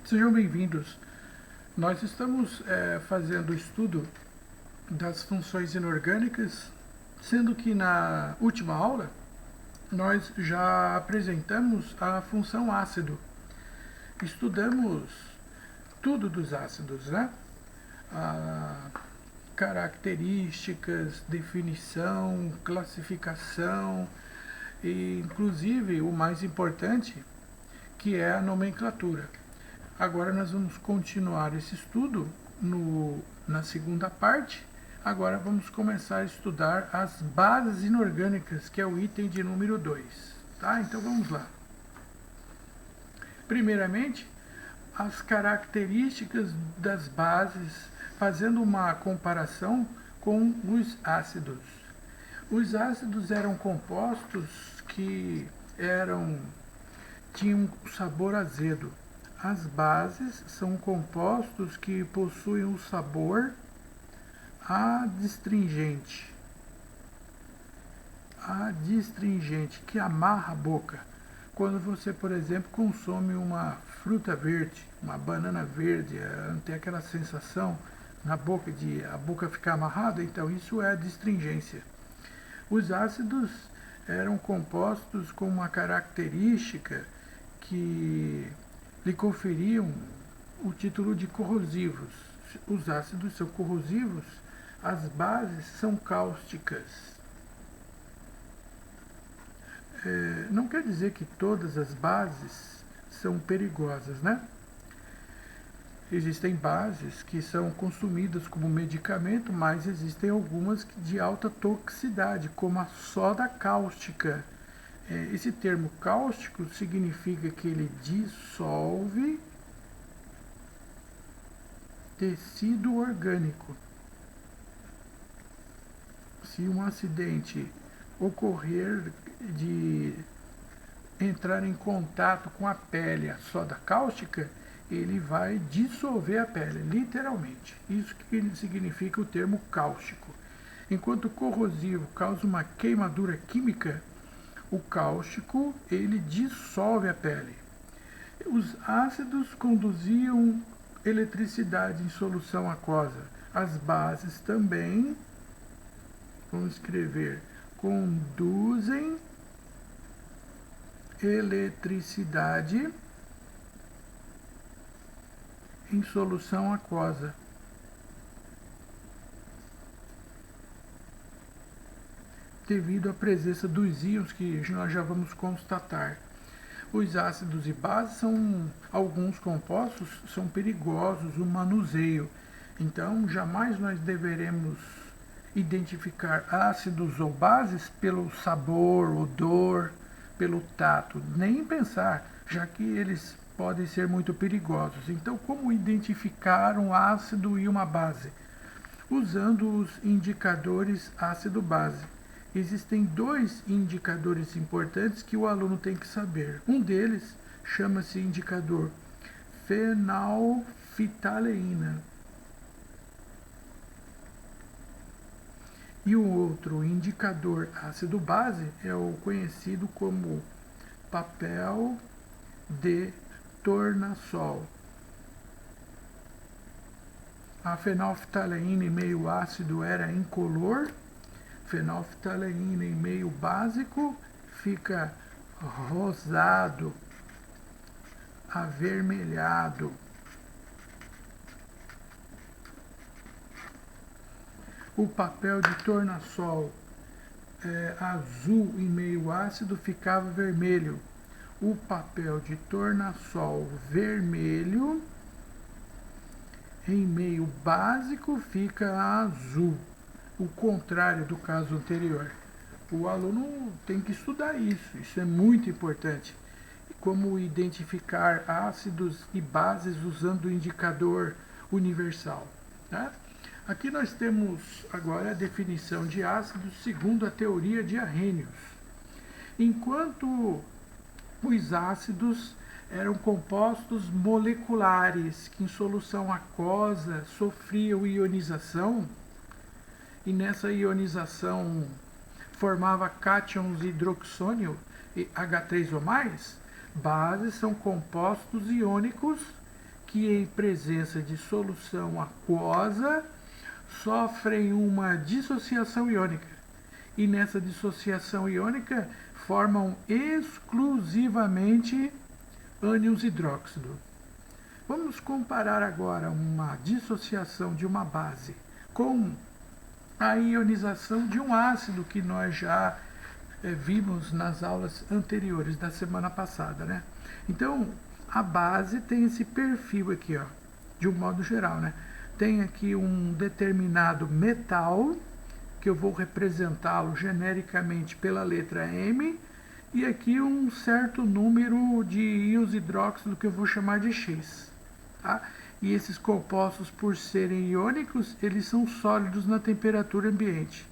Sejam bem-vindos. Nós estamos fazendo o estudo das funções inorgânicas, sendo que na última aula nós já apresentamos a função ácido. Estudamos tudo dos ácidos, né? Características, definição, classificação e, inclusive, o mais importante, que é a nomenclatura. Agora nós vamos continuar esse estudo na segunda parte. Agora vamos começar a estudar as bases inorgânicas, que é o item de número 2. Tá? Então vamos lá. Primeiramente, as características das bases, fazendo uma comparação com os ácidos. Os ácidos eram compostos que tinham sabor azedo. As bases são compostos que possuem um sabor adstringente, que amarra a boca. Quando você, por exemplo, consome uma fruta verde, uma banana verde, tem aquela sensação na boca de a boca ficar amarrada, então isso é adstringência. Os ácidos eram compostos com uma característica que lhe conferiam o título de corrosivos. Os ácidos são corrosivos, as bases são cáusticas. Não quer dizer que todas as bases são perigosas, né? Existem bases que são consumidas como medicamento, mas existem algumas de alta toxicidade, como a soda cáustica. Esse termo cáustico significa que ele dissolve tecido orgânico. Se um acidente ocorrer de entrar em contato com a pele, a soda cáustica, ele vai dissolver a pele, literalmente. Isso que significa o termo cáustico. Enquanto o corrosivo causa uma queimadura química, o cáustico, ele dissolve a pele. Os ácidos conduziam eletricidade em solução aquosa. As bases também, vamos escrever, conduzem eletricidade em solução aquosa. Devido à presença dos íons que nós já vamos constatar. Os ácidos e bases alguns compostos são perigosos no manuseio. Então, jamais nós deveremos identificar ácidos ou bases pelo sabor, odor, pelo tato, nem pensar, já que eles podem ser muito perigosos. Então, como identificar um ácido e uma base? Usando os indicadores ácido-base. Existem dois indicadores importantes que o aluno tem que saber. Um deles chama-se indicador fenolftaleína. E o outro indicador ácido-base é o conhecido como papel de tornassol. A fenolftaleína em meio ácido era incolor. Fenolftaleína em meio básico fica rosado, avermelhado. O papel de tornassol azul em meio ácido ficava vermelho. O papel de tornassol vermelho em meio básico fica azul. O contrário do caso anterior. O aluno tem que estudar isso é muito importante. Como identificar ácidos e bases usando o indicador universal. Tá? Aqui nós temos agora a definição de ácidos segundo a teoria de Arrhenius. Enquanto os ácidos eram compostos moleculares que em solução aquosa sofriam ionização, e nessa ionização formava cátions hidroxônio e H3 ou mais, bases são compostos iônicos que em presença de solução aquosa sofrem uma dissociação iônica. E nessa dissociação iônica formam exclusivamente ânions hidróxido. Vamos comparar agora uma dissociação de uma base com a ionização de um ácido que nós já vimos nas aulas anteriores da semana passada, né? Então, a base tem esse perfil aqui, ó, de um modo geral, né? Tem aqui um determinado metal, que eu vou representá-lo genericamente pela letra M, e aqui um certo número de íons hidróxido que eu vou chamar de X. Tá? E esses compostos, por serem iônicos, eles são sólidos na temperatura ambiente.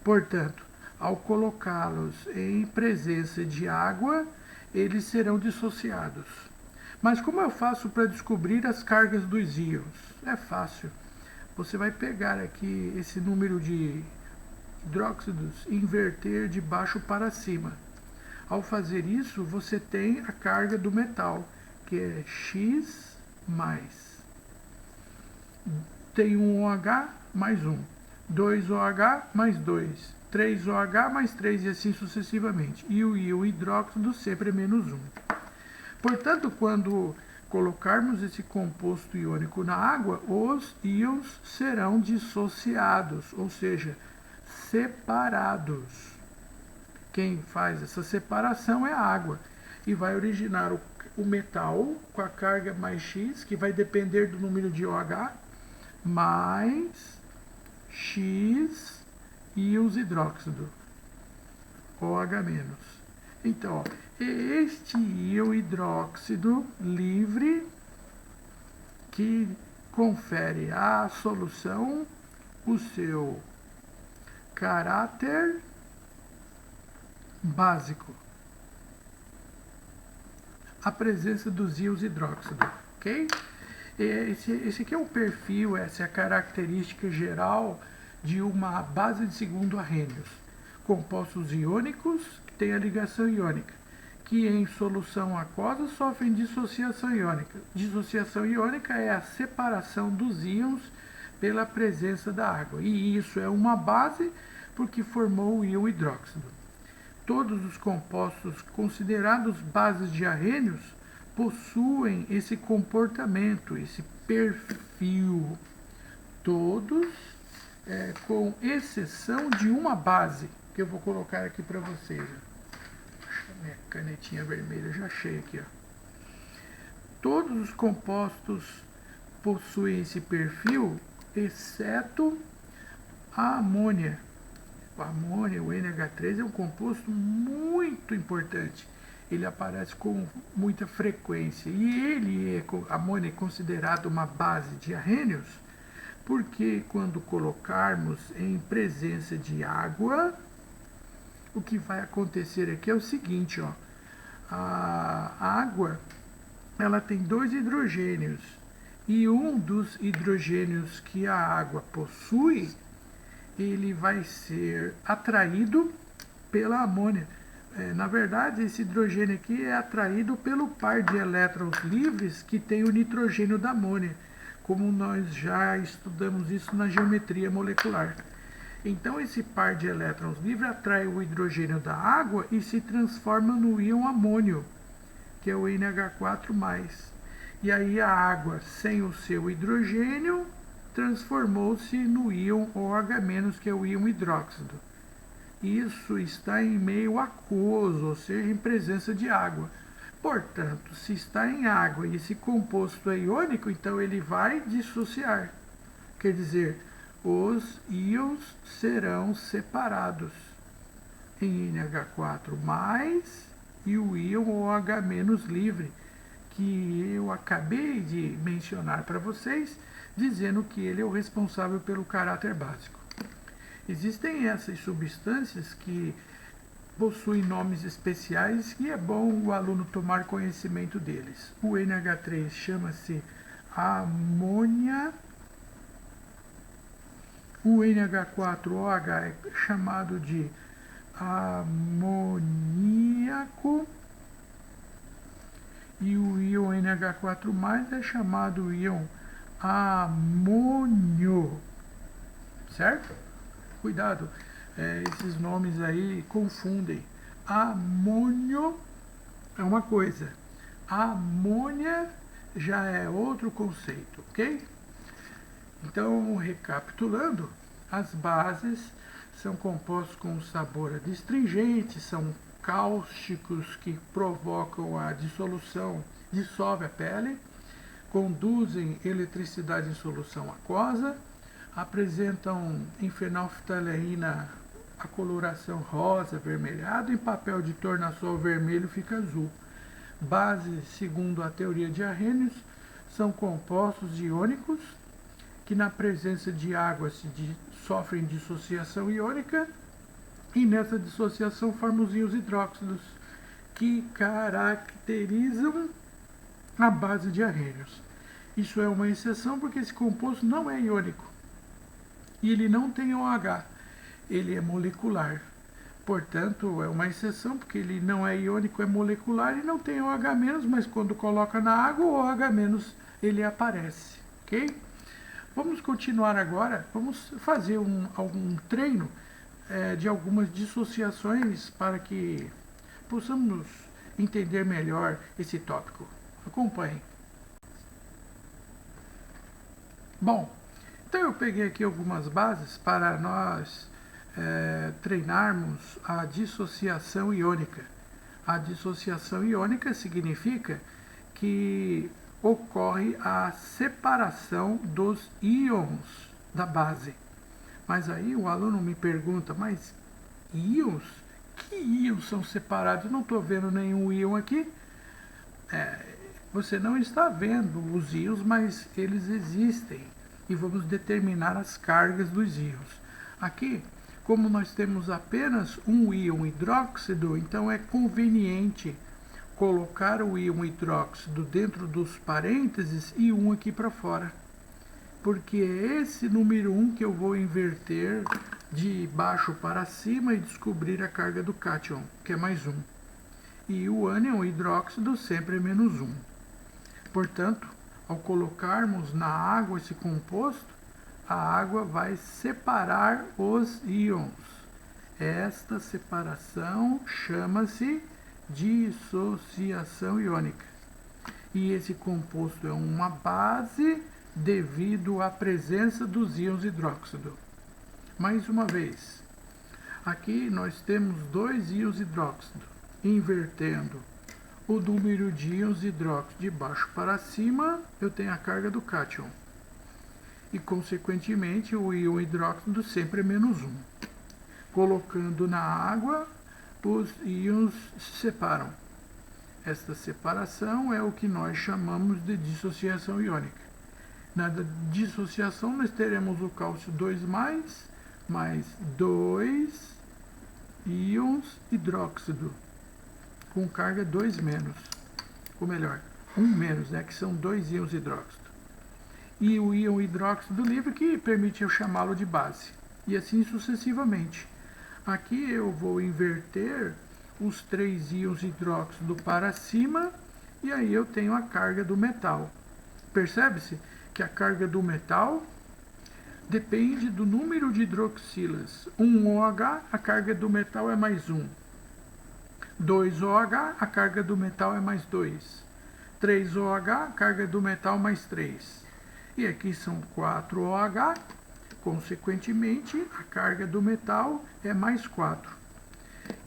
Portanto, ao colocá-los em presença de água, eles serão dissociados. Mas como eu faço para descobrir as cargas dos íons? É fácil. Você vai pegar aqui esse número de hidróxidos e inverter de baixo para cima. Ao fazer isso, você tem a carga do metal, que é X+. Tem um OH mais 1, 2OH mais 2, 3OH mais 3 e assim sucessivamente. E o íon hidróxido sempre é menos 1. Portanto, quando colocarmos esse composto iônico na água, os íons serão dissociados, ou seja, separados. Quem faz essa separação é a água e vai originar o metal com a carga mais X, que vai depender do número de OH, mais X íons hidróxido, OH-. Então, ó, este íon hidróxido livre que confere à solução o seu caráter básico, a presença dos íons hidróxido, ok? Esse aqui é o perfil, essa é a característica geral de uma base de segundo arrênios. Compostos iônicos que têm a ligação iônica, que em solução aquosa sofrem dissociação iônica. Dissociação iônica é a separação dos íons pela presença da água. E isso é uma base porque formou o íon hidróxido. Todos os compostos considerados bases de arrênios possuem esse comportamento, esse perfil. Todos, com exceção de uma base, que eu vou colocar aqui para vocês. Minha canetinha vermelha já achei aqui, ó. Todos os compostos possuem esse perfil, exceto a amônia. O amônia, o NH3, é um composto muito importante. Ele aparece com muita frequência. E a amônia é considerado uma base de arrênios, porque quando colocarmos em presença de água, o que vai acontecer aqui é o seguinte, ó. A água, ela tem 2 hidrogênios. E um dos hidrogênios que a água possui, ele vai ser atraído pela amônia. Na verdade, esse hidrogênio aqui é atraído pelo par de elétrons livres que tem o nitrogênio da amônia, como nós já estudamos isso na geometria molecular. Então, esse par de elétrons livres atrai o hidrogênio da água e se transforma no íon amônio, que é o NH4+. E aí a água, sem o seu hidrogênio, transformou-se no íon OH-, que é o íon hidróxido. Isso está em meio aquoso, ou seja, em presença de água. Portanto, se está em água e esse composto é iônico, então ele vai dissociar. Quer dizer, os íons serão separados em NH4+, e o íon OH- livre, que eu acabei de mencionar para vocês, dizendo que ele é o responsável pelo caráter básico. Existem essas substâncias que possuem nomes especiais e é bom o aluno tomar conhecimento deles. O NH3 chama-se amônia, o NH4OH é chamado de amoníaco e o íon NH4+, é chamado íon amônio, certo? Cuidado, esses nomes aí confundem. Amônio é uma coisa, amônia já é outro conceito, ok? Então, recapitulando, as bases são compostos com sabor adstringente, são cáusticos que provocam a dissolução, dissolve a pele, conduzem eletricidade em solução aquosa, apresentam em fenolftaleína a coloração rosa avermelhado, em papel de tornassol vermelho fica azul. Bases, segundo a teoria de Arrhenius, são compostos iônicos que na presença de água sofrem dissociação iônica e nessa dissociação formam os íons hidróxidos que caracterizam a base de Arrhenius. Isso é uma exceção porque esse composto não é iônico e ele não tem OH, ele é molecular. Portanto, é uma exceção porque ele não é iônico, é molecular e não tem OH-, mas quando coloca na água, o OH- ele aparece, ok? Vamos continuar agora, vamos fazer algum treino de algumas dissociações para que possamos entender melhor esse tópico. Acompanhe. Bom, então eu peguei aqui algumas bases para nós treinarmos a dissociação iônica. A dissociação iônica significa que ocorre a separação dos íons da base. Mas aí o aluno me pergunta, mas íons? Que íons são separados? Não estou vendo nenhum íon aqui. Você não está vendo os íons, mas eles existem. E vamos determinar as cargas dos íons. Aqui, como nós temos apenas um íon hidróxido, então é conveniente colocar o íon hidróxido dentro dos parênteses e um aqui para fora. Porque é esse número 1 que eu vou inverter de baixo para cima e descobrir a carga do cátion, que é mais 1. E o ânion hidróxido sempre é menos 1. Portanto, ao colocarmos na água esse composto, a água vai separar os íons. Esta separação chama-se dissociação iônica. E esse composto é uma base devido à presença dos íons hidróxido. Mais uma vez, aqui nós temos dois íons hidróxido. Invertendo o número de íons hidróxido de baixo para cima, eu tenho a carga do cátion. E, consequentemente, o íon hidróxido sempre é menos 1. Colocando na água, os íons se separam. Esta separação é o que nós chamamos de dissociação iônica. Na dissociação, nós teremos o cálcio 2+, mais 2 íons hidróxido, com carga 2-, ou melhor, 1-, que são 2 íons hidróxido. E o íon hidróxido livre que permite eu chamá-lo de base. E assim sucessivamente. Aqui eu vou inverter os 3 íons hidróxido para cima e aí eu tenho a carga do metal. Percebe-se que a carga do metal depende do número de hidroxilas. 1 OH, a carga do metal é mais 1. 2 OH, a carga do metal é mais 2. 3 OH, a carga do metal mais 3. E aqui são 4 OH, consequentemente, a carga do metal é mais 4.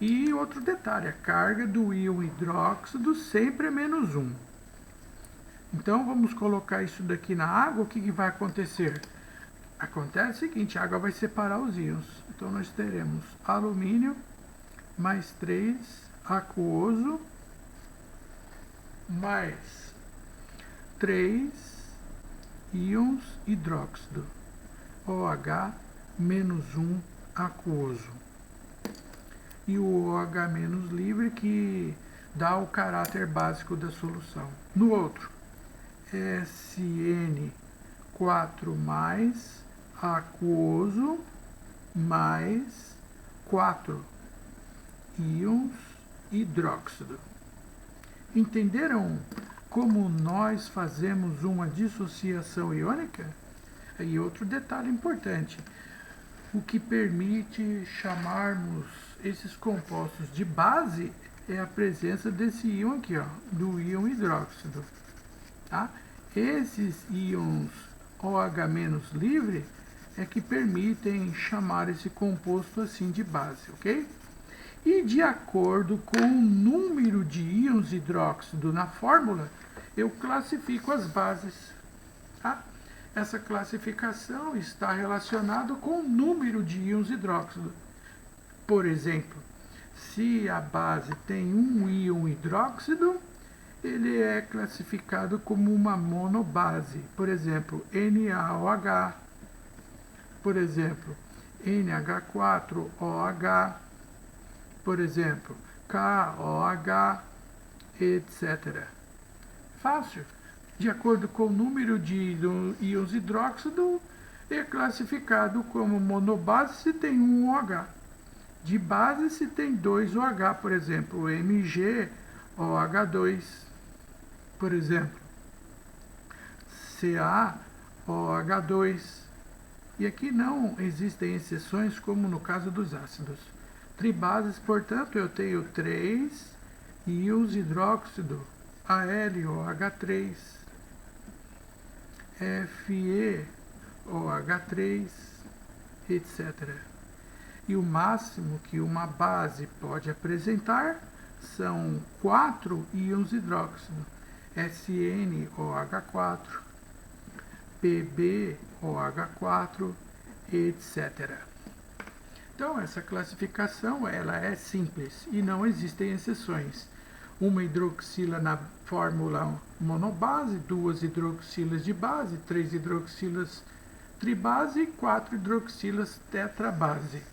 E outro detalhe, a carga do íon hidróxido sempre é menos 1. Então, vamos colocar isso daqui na água, o que vai acontecer? Acontece o seguinte, a água vai separar os íons. Então, nós teremos alumínio mais 3 aquoso mais 3 íons hidróxido, OH menos 1 aquoso. E o OH menos livre que dá o caráter básico da solução. No outro, SN4 mais aquoso mais 4 íons hidróxido. Entenderam como nós fazemos uma dissociação iônica? E outro detalhe importante, o que permite chamarmos esses compostos de base é a presença desse íon aqui, ó, do íon hidróxido. Tá? Esses íons OH- livre é que permitem chamar esse composto assim de base, ok? E de acordo com o número de íons hidróxido na fórmula, eu classifico as bases. Tá? Essa classificação está relacionada com o número de íons hidróxido. Por exemplo, se a base tem um íon hidróxido, ele é classificado como uma monobase. Por exemplo, NaOH, por exemplo, NH4OH, por exemplo, KOH, etc. Fácil. De acordo com o número de íons hidróxido, é classificado como monobase se tem um OH. De base se tem dois OH, por exemplo, MgOH2, por exemplo, CaOH2. E aqui não existem exceções, como no caso dos ácidos. Tribases, portanto, eu tenho 3 íons hidróxido, AlOH3, FeOH3, etc. E o máximo que uma base pode apresentar são 4 íons hidróxido, SnOH4, PbOH4, etc. Então, essa classificação ela é simples e não existem exceções. Uma hidroxila na fórmula monobase, 2 hidroxilas de base, 3 hidroxilas tribase e 4 hidroxilas tetrabase.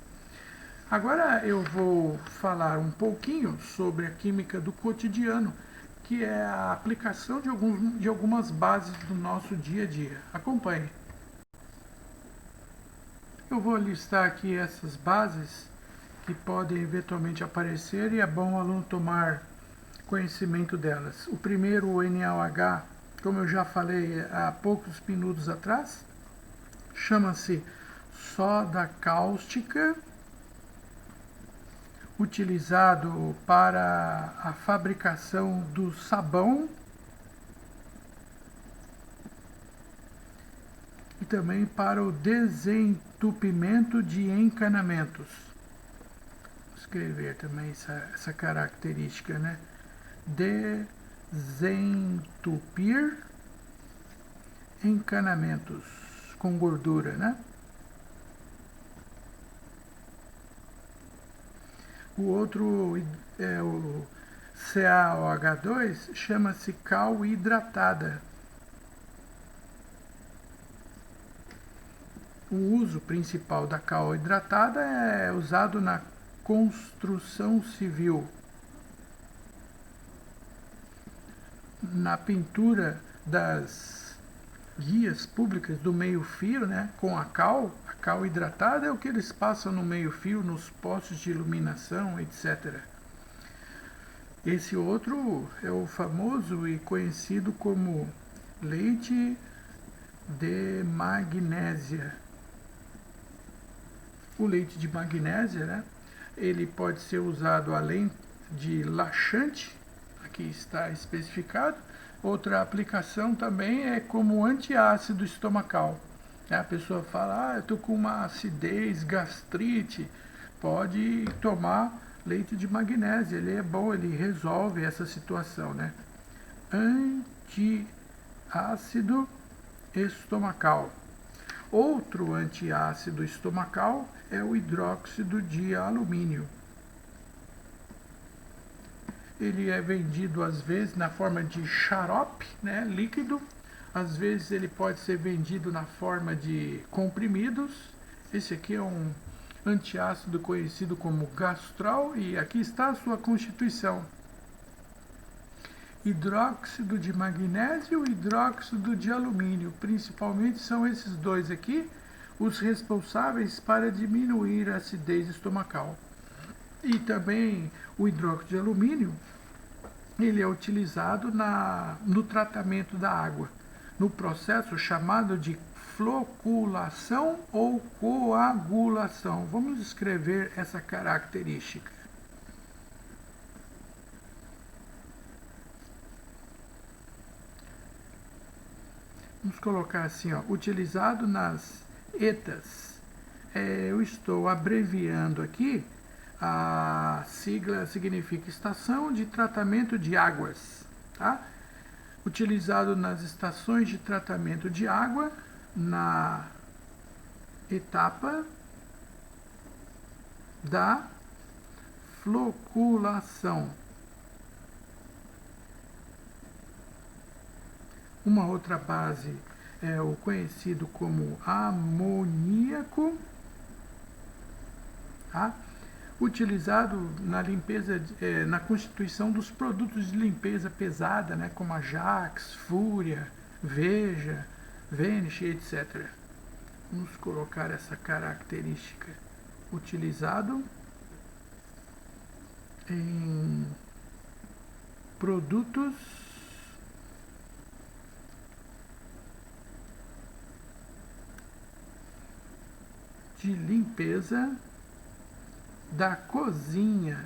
Agora eu vou falar um pouquinho sobre a química do cotidiano, que é a aplicação de algumas bases do nosso dia a dia. Acompanhe. Eu vou listar aqui essas bases que podem eventualmente aparecer e é bom o aluno tomar conhecimento delas. O primeiro, o NaOH, como eu já falei há poucos minutos atrás, chama-se soda cáustica, utilizado para a fabricação do sabão e também para o desentupimento de encanamentos. Vou escrever também essa característica, né? Desentupir encanamentos com gordura, né? O outro é o CaOH2, chama-se cal hidratada. O uso principal da cal hidratada é usado na construção civil, na pintura das guias públicas do meio-fio, né, com a cal hidratada é o que eles passam no meio-fio, nos postes de iluminação, etc. Esse outro é o famoso e conhecido como leite de magnésia. O leite de magnésia, né, ele pode ser usado além de laxante, aqui está especificado. Outra aplicação também é como antiácido estomacal. A pessoa fala, eu estou com uma acidez, gastrite, pode tomar leite de magnésia, ele é bom, ele resolve essa situação, né? Antiácido estomacal. Outro antiácido estomacal é o hidróxido de alumínio. Ele é vendido às vezes na forma de xarope, né, líquido. Às vezes ele pode ser vendido na forma de comprimidos. Esse aqui é um antiácido conhecido como Gastrol e aqui está a sua constituição. Hidróxido de magnésio e hidróxido de alumínio. Principalmente são esses dois aqui os responsáveis para diminuir a acidez estomacal. E também o hidróxido de alumínio ele é utilizado no tratamento da água, no processo chamado de floculação ou coagulação. Vamos escrever essa característica. Vamos colocar assim, ó, utilizado nas ETAs. Eu estou abreviando aqui, a sigla significa Estação de Tratamento de Águas, tá? Utilizado nas estações de tratamento de água, na etapa da floculação. Uma outra base é o conhecido como amoníaco, tá? Utilizado na limpeza, na constituição dos produtos de limpeza pesada, né, como Ajax, Fúria, Veja, Vanish, etc. Vamos colocar essa característica. Utilizado em produtos de limpeza da cozinha,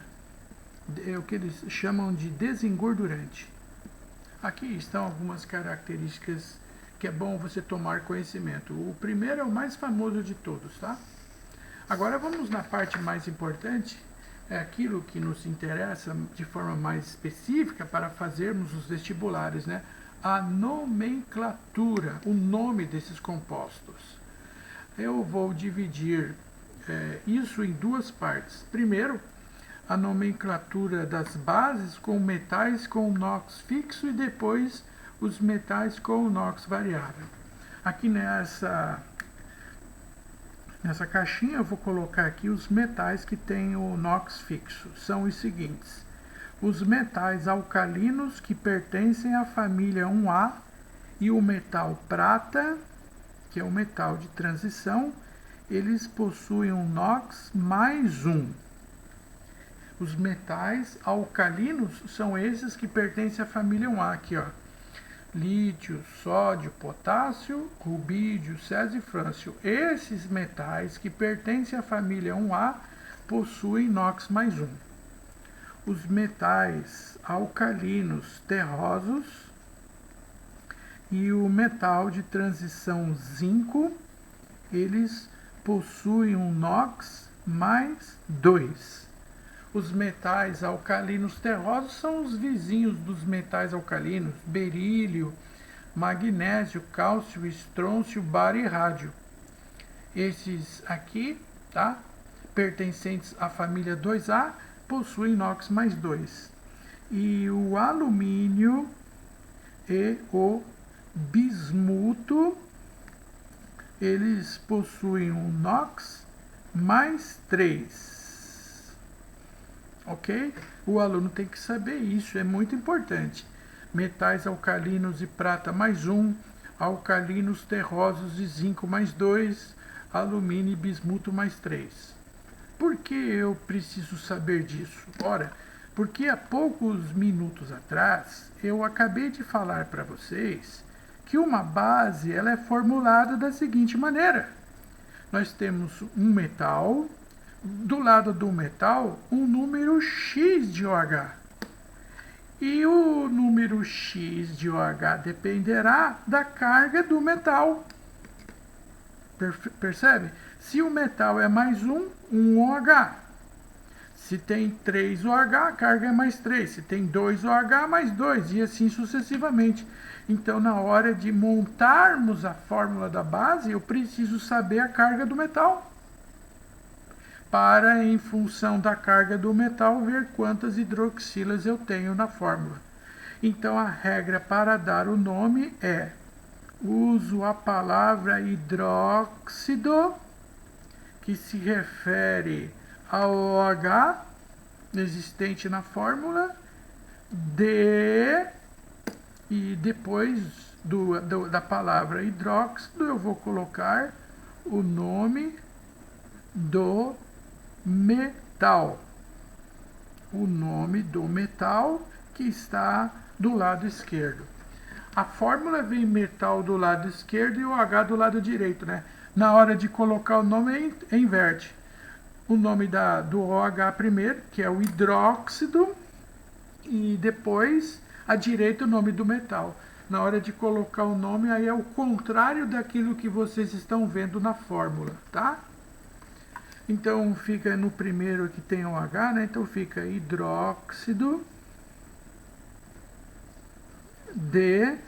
é o que eles chamam de desengordurante. Aqui estão algumas características que é bom você tomar conhecimento. O primeiro é o mais famoso de todos, tá? Agora vamos na parte mais importante, é aquilo que nos interessa de forma mais específica para fazermos os vestibulares, né? A nomenclatura, o nome desses compostos. Eu vou dividir isso em duas partes. Primeiro, a nomenclatura das bases com metais com NOx fixo e depois os metais com NOx variável. Aqui nessa caixinha eu vou colocar aqui os metais que têm o NOx fixo. São os seguintes: os metais alcalinos que pertencem à família 1A e o metal prata, que é o metal de transição, eles possuem um NOx mais 1. Os metais alcalinos são esses que pertencem à família 1A, aqui, ó. Lítio, sódio, potássio, rubídio, césio e frâncio. Esses metais que pertencem à família 1A possuem NOx mais 1. Os metais alcalinos terrosos e o metal de transição zinco, eles possuem um NOx mais 2. Os metais alcalinos terrosos são os vizinhos dos metais alcalinos: berílio, magnésio, cálcio, estrôncio, bário e rádio. Esses aqui, tá, pertencentes à família 2A, possuem NOx mais 2. E o alumínio e o bismuto, eles possuem um NOx mais 3. Ok? O aluno tem que saber isso, é muito importante. Metais alcalinos e prata mais 1, alcalinos terrosos e zinco mais 2, alumínio e bismuto mais 3. Por que eu preciso saber disso? Ora, porque há poucos minutos atrás eu acabei de falar para vocês que uma base ela é formulada da seguinte maneira: nós temos um metal, do lado do metal um número X de OH. E o número X de OH dependerá da carga do metal. Percebe? Se o metal é mais 1, 1 OH. Se tem 3 OH, a carga é mais 3. Se tem 2 OH, mais 2. E assim sucessivamente. Então, na hora de montarmos a fórmula da base, eu preciso saber a carga do metal. Para, em função da carga do metal, ver quantas hidroxilas eu tenho na fórmula. Então, a regra para dar o nome é: uso a palavra hidróxido, que se refere ao OH existente na fórmula, e depois da palavra hidróxido eu vou colocar o nome do metal. O nome do metal que está do lado esquerdo. A fórmula vem metal do lado esquerdo e o H do lado direito, né? Na hora de colocar o nome, inverte. O nome do OH primeiro, que é o hidróxido, e depois à direita o nome do metal. Na hora de colocar o nome, aí é o contrário daquilo que vocês estão vendo na fórmula, tá? Então fica no primeiro que tem o H, né? Então fica hidróxido de,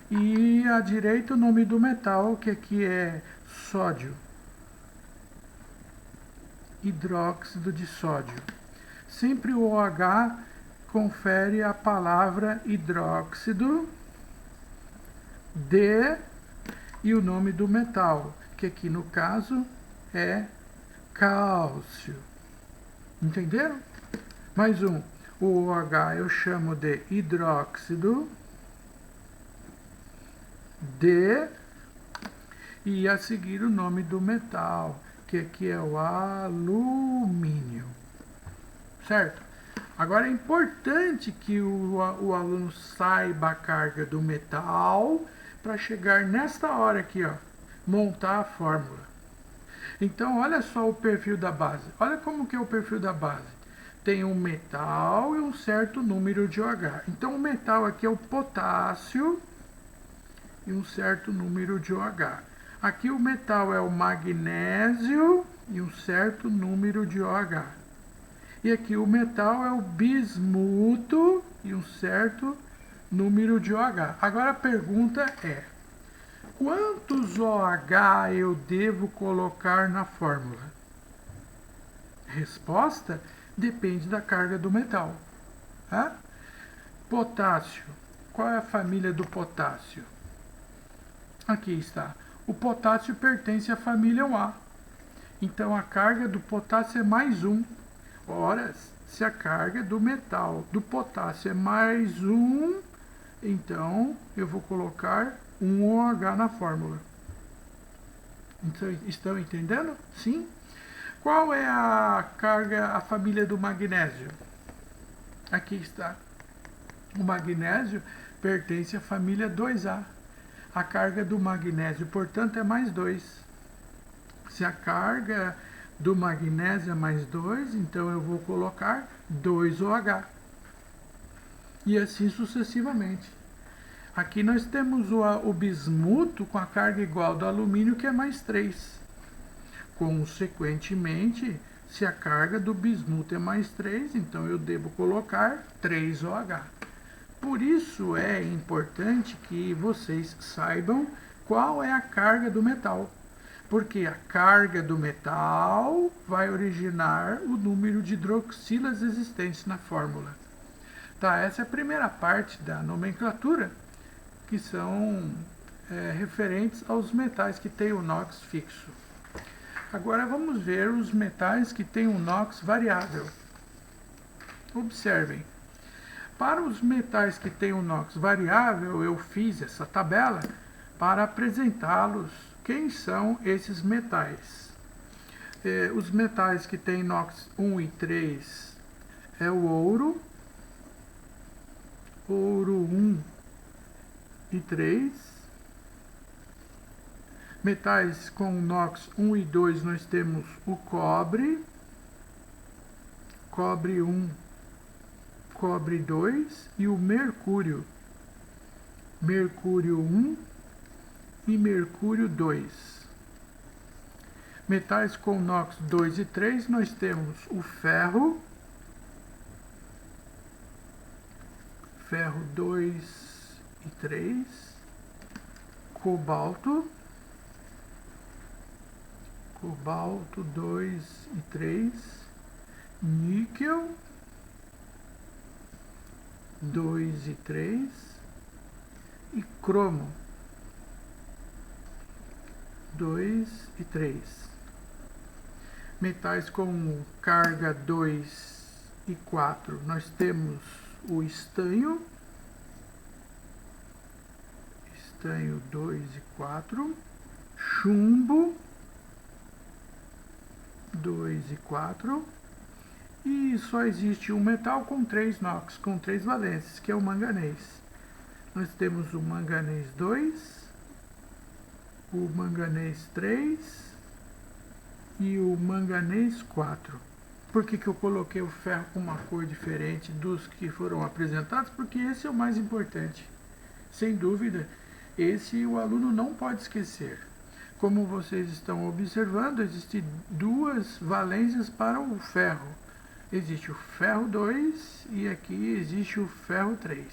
e à direita o nome do metal, que aqui é sódio. Hidróxido de sódio. Sempre o OH confere a palavra hidróxido de e o nome do metal, que aqui no caso é cálcio. Entenderam? Mais um. O OH eu chamo de hidróxido de, e a seguir o nome do metal, que aqui é o alumínio. Certo? Agora é importante que o aluno saiba a carga do metal para chegar nesta hora aqui, ó, montar a fórmula. Então, olha só o perfil da base. Olha como que é o perfil da base. Tem um metal e um certo número de OH. Então, o metal aqui é o potássio e um certo número de OH. Aqui o metal é o magnésio e um certo número de OH. E aqui o metal é o bismuto e um certo número de OH. Agora a pergunta é: quantos OH eu devo colocar na fórmula? Resposta: depende da carga do metal. Tá? Potássio. Qual é a família do potássio? Aqui está. O potássio pertence à família A. Então a carga do potássio é mais 1. Ora, se a carga do metal do potássio é mais 1, então eu vou colocar um OH na fórmula. Então, estão entendendo? Sim? Qual é a carga, a família do magnésio? Aqui está. O magnésio pertence à família 2A. A carga do magnésio, portanto, é mais 2. Se a carga do magnésio é mais 2, então eu vou colocar 2OH. E assim sucessivamente. Aqui nós temos o bismuto com a carga igual do alumínio, que é mais 3. Consequentemente, se a carga do bismuto é mais 3, então eu devo colocar 3OH. Por isso é importante que vocês saibam qual é a carga do metal. Porque a carga do metal vai originar o número de hidroxilas existentes na fórmula. Tá, essa é a primeira parte da nomenclatura, que são referentes aos metais que têm o NOx fixo. Agora vamos ver os metais que têm o NOx variável. Observem. Para os metais que têm o NOx variável, eu fiz essa tabela para apresentá-los. Quem são esses metais? Os metais que têm NOx 1 e 3 é o ouro, ouro 1 e 3. Metais com NOx 1 e 2 nós temos o cobre, cobre 1, cobre 2 e o mercúrio, mercúrio 1 e mercúrio 2. Metais com NOx 2 e 3 nós temos o ferro, ferro 2 e 3, cobalto, cobalto 2 e 3, níquel 2 e 3 e cromo 2 e 3. Metais com carga 2 e 4, nós temos o estanho, estanho 2 e 4, chumbo 2 e 4 E só existe um metal com 3 NOx, com 3 valências, que é o manganês. Nós temos o manganês 2, o manganês 3 e o manganês 4. Por que eu coloquei o ferro com uma cor diferente dos que foram apresentados? Porque esse é o mais importante. Sem dúvida, esse o aluno não pode esquecer. Como vocês estão observando, existem 2 valências para o ferro. Existe o ferro 2 e aqui existe o ferro 3.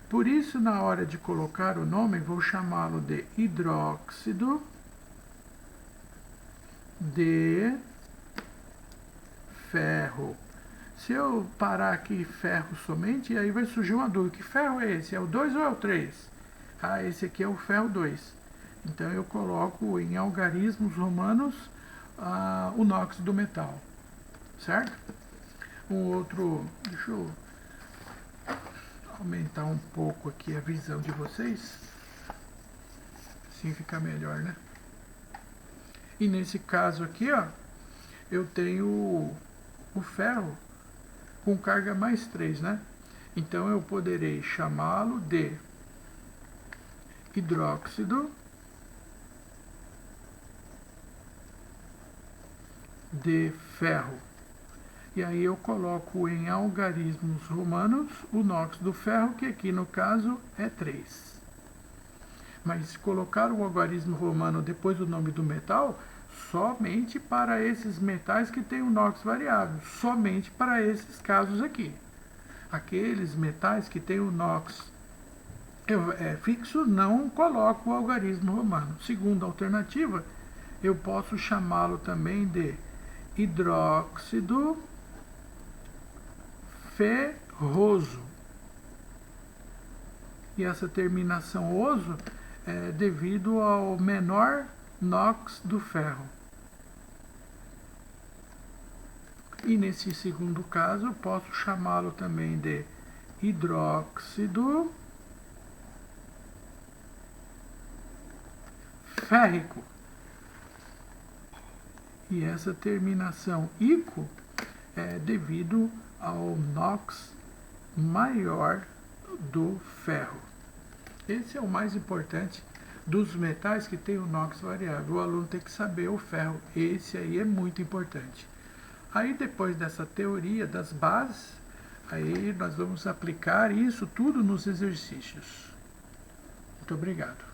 Por isso, na hora de colocar o nome, vou chamá-lo de hidróxido de ferro. Se eu parar aqui ferro somente, aí vai surgir uma dúvida. Que ferro é esse? É o 2 ou é o 3? Ah, esse aqui é o ferro 2. Então eu coloco em algarismos romanos o NOx do metal. Certo? Um outro... Deixa eu aumentar um pouco aqui a visão de vocês. Assim fica melhor, né? E nesse caso aqui, ó, eu tenho o ferro com carga mais 3, né? Então eu poderei chamá-lo de hidróxido de ferro. E aí eu coloco em algarismos romanos o NOx do ferro, que aqui no caso é 3. Mas colocar o algarismo romano depois do nome do metal somente para esses metais que têm o NOx variável, somente para esses casos aqui. Aqueles metais que têm o NOx fixo, não coloco o algarismo romano. Segunda alternativa, eu posso chamá-lo também de hidróxido ferroso. E essa terminação oso é devido ao menor NOx do ferro. E nesse segundo caso, eu posso chamá-lo também de hidróxido férrico. E essa terminação ico é devido ao NOx maior do ferro. Esse é o mais importante dos metais que tem o NOx variável. O aluno tem que saber o ferro. Esse aí é muito importante. Aí depois dessa teoria das bases, aí nós vamos aplicar isso tudo nos exercícios. Muito obrigado.